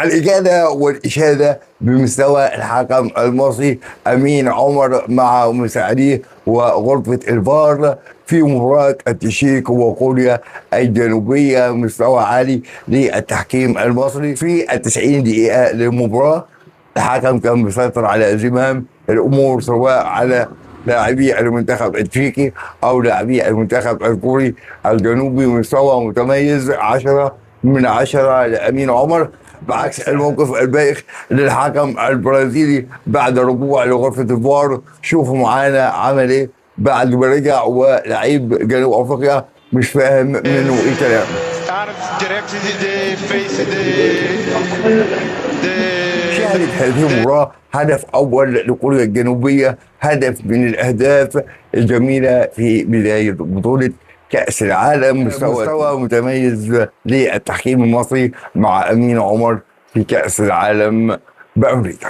الإجادة والإشادة بمستوى الحكم المصري أمين عمر مع مساعديه وغرفة الفار في مباراة التشيك وكوريا الجنوبية. مستوى عالي للتحكيم المصري في 90 دقيقة للمباراة. الحكم كان مسيطر على زمام الأمور، سواء على لاعبي المنتخب التشيكي أو لاعبي المنتخب الكوري الجنوبي. مستوى متميز، 10/10 لأمين عمر، بعكس الموقف البايخ للحكم البرازيلي بعد رجوع لغرفة الفار. شوفوا معانا عمل ايه بعد ما رجع، ولعيب جنوب افريقيا مش فاهم منه ايه كلام. شهدت هذه المباراة هدف أول لكوريا الجنوبية، هدف من الأهداف الجميلة في بداية بطولة كأس العالم. مستوى متميز للتحكيم المصري مع أمين عمر في كأس العالم بأمريكا.